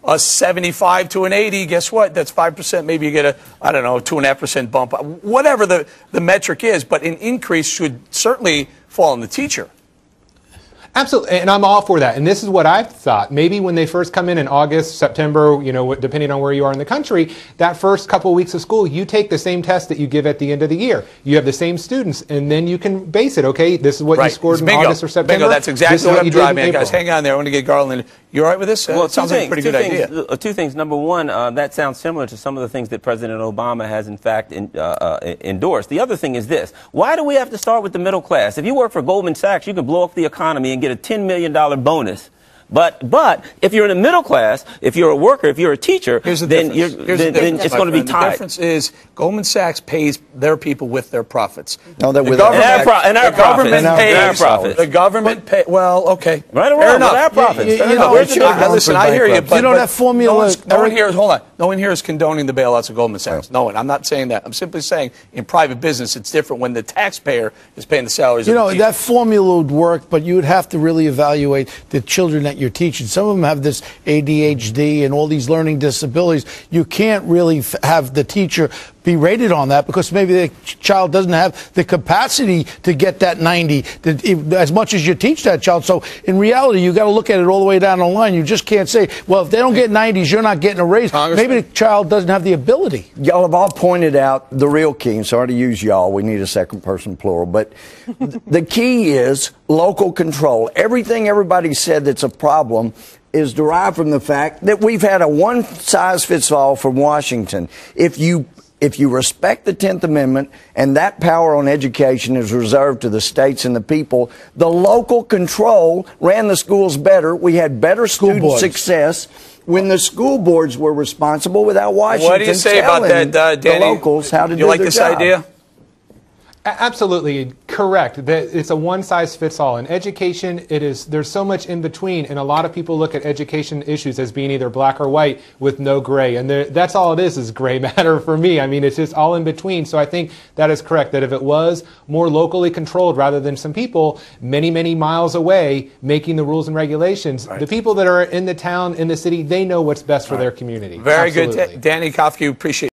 a 75 to an 80, guess what? That's 5%. Maybe you get a, I don't know, 2.5% bump. Whatever the metric is, but an increase should certainly fall on the teacher. Absolutely, and I'm all for that. And this is what I thought. Maybe when they first come in August, September, you know, depending on where you are in the country, that first couple of weeks of school, you take the same test that you give at the end of the year. You have the same students, and then you can base it. Okay, this is what you scored in August or September. Bingo, that's exactly what I'm driving at, guys. Hang on there. I want to get Garland. You all right with this? Well, it sounds like a pretty good idea. Two things. Number one, that sounds similar to some of the things that President Obama has, in fact, endorsed. The other thing is this. Why do we have to start with the middle class? If you work for Goldman Sachs, you can blow up the economy and get a $10 million bonus. But if you're in the middle class, if you're a worker, if you're a teacher, then it's going to be tied. The difference is Goldman Sachs pays their people with their profits. No, they're with our profits. The government pay. Well, okay. Right or wrong, with our profits. Listen, I hear you, but you know that formula. No one here. Hold on. No one here is condoning the bailouts of Goldman Sachs. Right. No one. I'm not saying that. I'm simply saying in private business, it's different when the taxpayer is paying the salaries. You know, that formula would work, but you would have to really evaluate the children that you're teaching. Some of them have this ADHD and all these learning disabilities. You can't really have the teacher be rated on that because maybe the child doesn't have the capacity to get that 90 as much as you teach that child. So in reality, you got to look at it all the way down the line. You just can't say, well, if they don't get 90s, you're not getting a raise. Maybe the child doesn't have the ability. Y'all have all pointed out the real key, and sorry to use y'all, we need a second person plural, but the key is local control. Everything everybody said that's a problem is derived from the fact that we've had a one-size-fits-all from Washington. If you respect the 10th Amendment and that power on education is reserved to the states and the people, the local control ran the schools better. We had better student success when the school boards were responsible without Washington. What do you say about that, Danny? The locals how to do you like their this job. idea? Absolutely correct. It's a one-size-fits-all. In education, there's so much in between, and a lot of people look at education issues as being either black or white with no gray, and that's all it is gray matter for me. I mean, it's just all in between. So I think that is correct, that if it was more locally controlled rather than some people many, many miles away making the rules and regulations, the people that are in the town, in the city, they know what's best for their community. Very good. Danny Kofke, appreciate